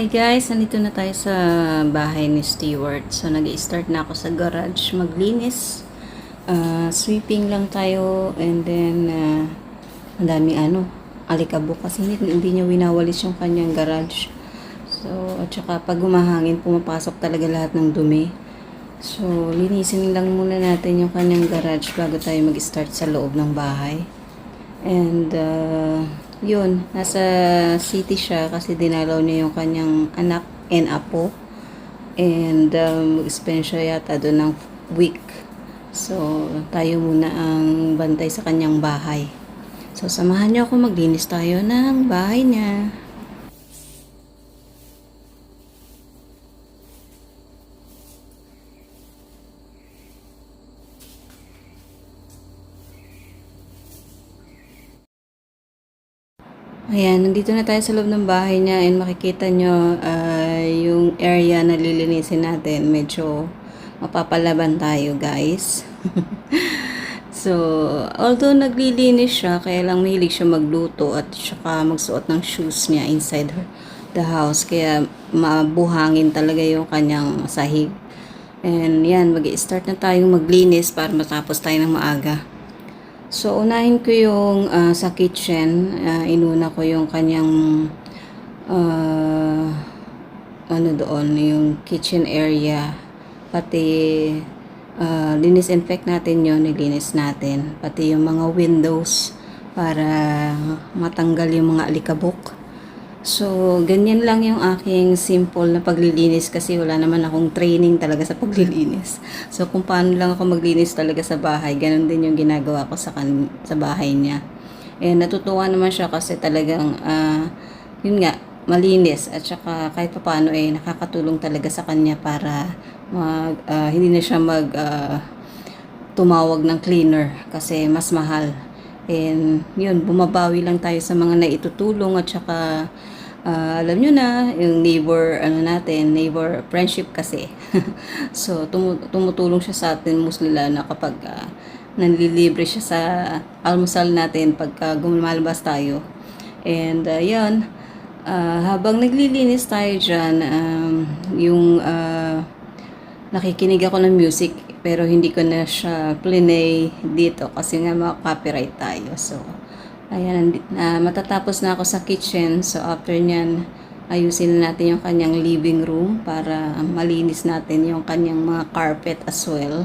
Hi guys, nandito na tayo sa bahay ni Stewart. So nag-i-start na ako sa garage maglinis. Sweeping lang tayo and then ang daming alikabok kasi hindi niya winawalis yung kanyang garage. So at saka pag humahangin pumapasok talaga lahat ng dumi. So linisin lang muna natin yung kanyang garage bago tayo mag-start sa loob ng bahay. And yun, nasa city siya kasi dinalaw niya yung kanyang anak and apo. And mag-spend siya yata doon ng week. So tayo muna ang bantay sa kanyang bahay. So samahan niyo ako, maglinis tayo ng bahay niya. Ayan, nandito na tayo sa loob ng bahay niya and makikita nyo yung area na lilinisin natin. Medyo mapapalaban tayo guys. So, although naglilinis siya, kaya lang mahilig siya magluto at saka magsuot ng shoes niya inside the house. Kaya mabuhangin talaga yung kanyang sahig. And yan, mag-i-start na tayong maglinis para matapos tayo ng maaga. So, unahin ko yung sa kitchen. Inuna ko yung kanyang yung kitchen area. Pati disinfect natin yun, nilinis natin. Pati yung mga windows para matanggal yung mga alikabok. So, ganyan lang yung aking simple na paglilinis kasi wala naman akong training talaga sa paglilinis. So, kung paano lang ako maglinis talaga sa bahay, ganun din yung ginagawa ko sa bahay niya. And natutuwa naman siya kasi talagang, yun nga, malinis. At saka kahit paano nakakatulong talaga sa kanya para hindi na siya tumawag ng cleaner kasi mas mahal. And yun, bumabawi lang tayo sa mga naitutulong at saka alam nyo na, yung neighbor neighbor friendship kasi. So, tumutulong siya sa atin mostly na kapag nanlilibre siya sa almusal natin pagka gumalabas tayo. And yun, habang naglilinis tayo dyan, nakikinig ako ng music pero hindi ko na siya plinay dito kasi nga maka-copyright tayo. So, ayan, matatapos na ako sa kitchen. So, after nyan, ayusin na natin yung kanyang living room para malinis natin yung kanyang mga carpet as well.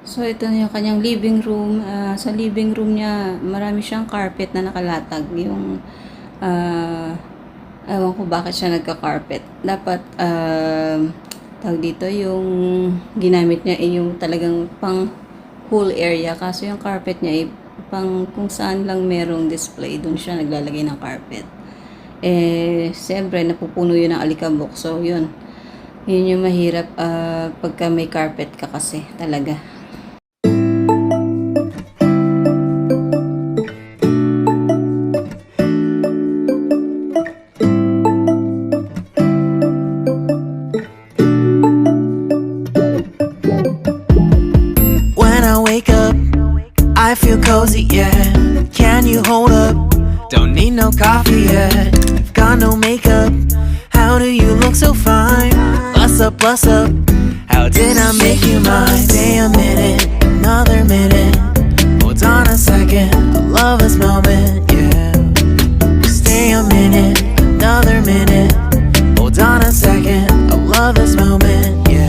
So, ito na yung kanyang living room. Sa living room niya, marami siyang carpet na nakalatag. Yung, ewan ko bakit siya nagka-carpet. Dapat, tawag dito, yung ginamit niya yung talagang pang whole area. Kaso yung carpet niya pang kung saan lang merong display, dun siya naglalagay ng carpet. Siyempre, napupuno yun ng alikabok. So, yun. Yun yung mahirap pagka may carpet ka kasi talaga. I feel cozy, yeah. Can you hold up? Don't need no coffee yet. Got no makeup. How do you look so fine? Plus up, plus up. How did I make you mine? Stay a minute, another minute. Hold on a second, I love this moment, yeah. Stay a minute, another minute. Hold on a second, I love this moment, yeah.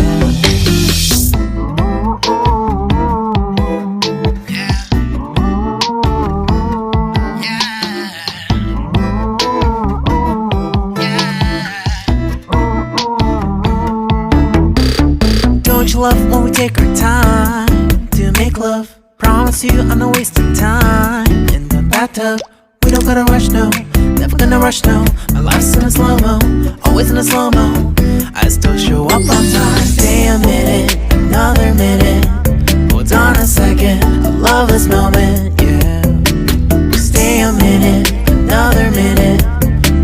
Love when we take our time to make love. Promise you I'm not wasting time in the bathtub. We don't gotta rush, no, never gonna rush, no. My life's in a slow-mo, always in a slow-mo. I still show up on time. Stay a minute, another minute. Hold on a second, I love this moment, yeah. Stay a minute, another minute.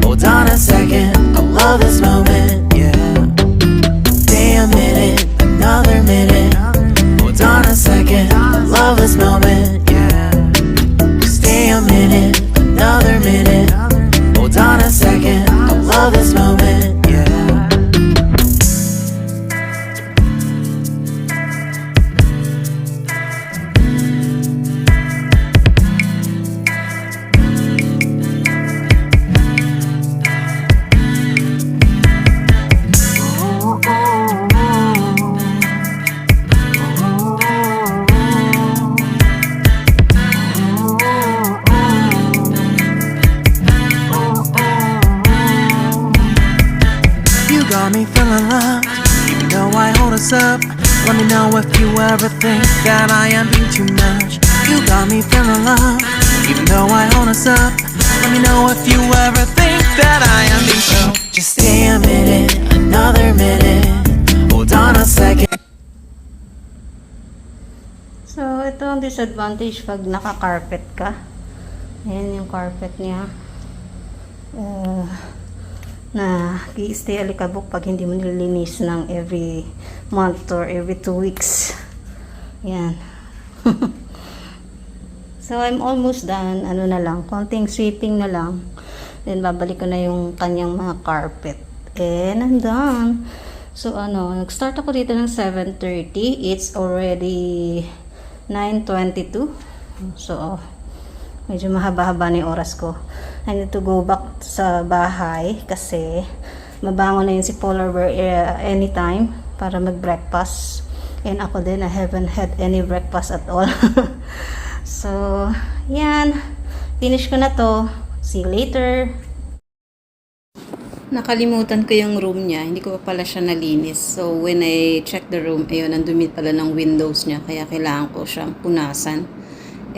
Hold on a second, I love this moment, yeah. Stay a minute, another minute. Hold on a second, I love this moment, yeah. Stay a minute, another minute. Hold on a second, I love this moment, yeah. You got me feeling loved, even though I hold us up. Let me know if you ever think that I am being too much. You got me feeling loved, even though I hold us up. Let me know if you ever think that I am being so. Just stay a minute, another minute. Hold on a second. So, ito ang disadvantage pag naka-carpet ka. Ayan yung carpet niya. Na i-stay alikabok pag hindi mo nililinis ng every month or every 2 weeks. Yan. So, I'm almost done. Ano na lang, konting sweeping na lang. Then, babalik ko na yung kanyang mga carpet. And I'm done. So, nag-start ako dito ng 7:30. It's already 9:22. So, medyo mahaba-haba na yung oras ko. I need to go back sa bahay kasi mabangon na yun si Polar Bear anytime para mag-breakfast. And ako din, I haven't had any breakfast at all. So, yan. Finish ko na to. See you later. Nakalimutan ko yung room niya. Hindi ko pa pala siya nalinis. So, when I check the room, ayun, ang dumi pala ng windows niya. Kaya kailangan ko siyang punasan.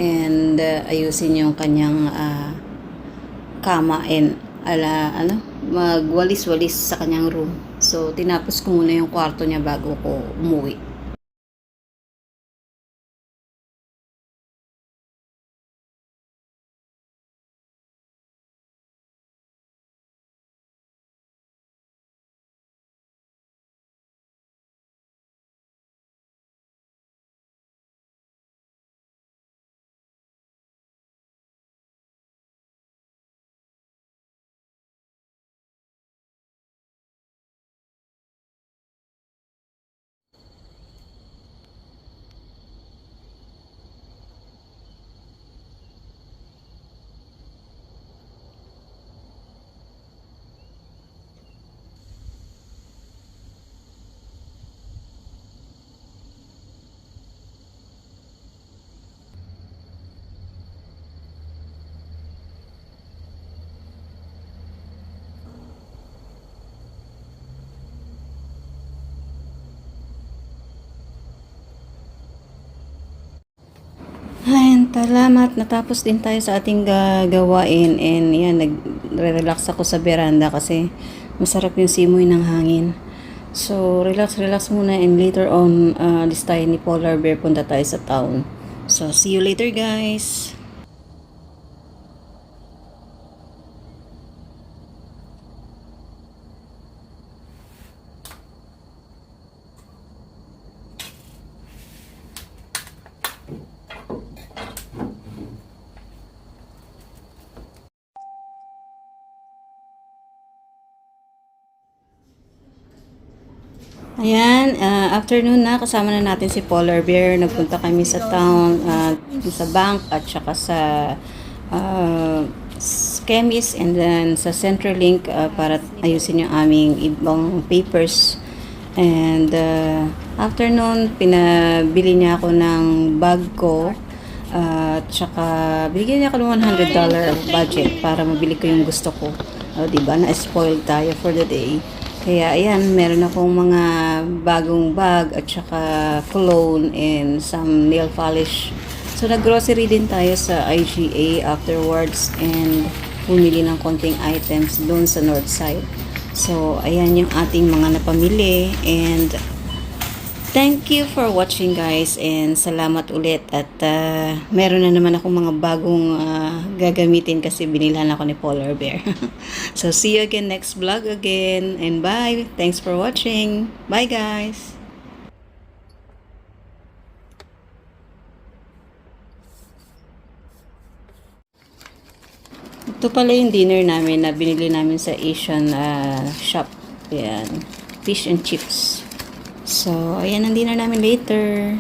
And ayusin yung kanyang kama and magwalis-walis sa kanyang room. So, tinapos ko muna yung kwarto niya bago ko umuwi. Ayan, salamat. Natapos din tayo sa ating gawain. And yan, nag-relax ako sa veranda kasi masarap yung simoy ng hangin. So, relax muna and later on, this tayo ni Polar Bear, punta tayo sa town. So, see you later guys! Ayan, afternoon na, kasama na natin si Polar Bear. Nagpunta kami sa town, sa bank at saka sa chemist and then sa Centralink para ayusin yung aming ibang papers. And afternoon, pinabili niya ako ng bag ko at saka binigyan niya ako ng $100 budget para mabili ko yung gusto ko. Diba, na-spoil tayo for the day. Kaya ayan, meron akong mga bagong bag at saka cologne and some nail polish. So So, nag-grocery din tayo sa IGA afterwards and bumili ng konting items doon sa north side. So, ayan yung ating mga napamili and thank you for watching guys and salamat ulit at meron na naman akong mga bagong gagamitin kasi binilhan ako ni Polar Bear. So, see you again next vlog again and bye! Thanks for watching! Bye guys! Ito pala yung dinner namin na binili namin sa Asian shop. Ayan. Fish and chips. So, ayan ang dinner namin later.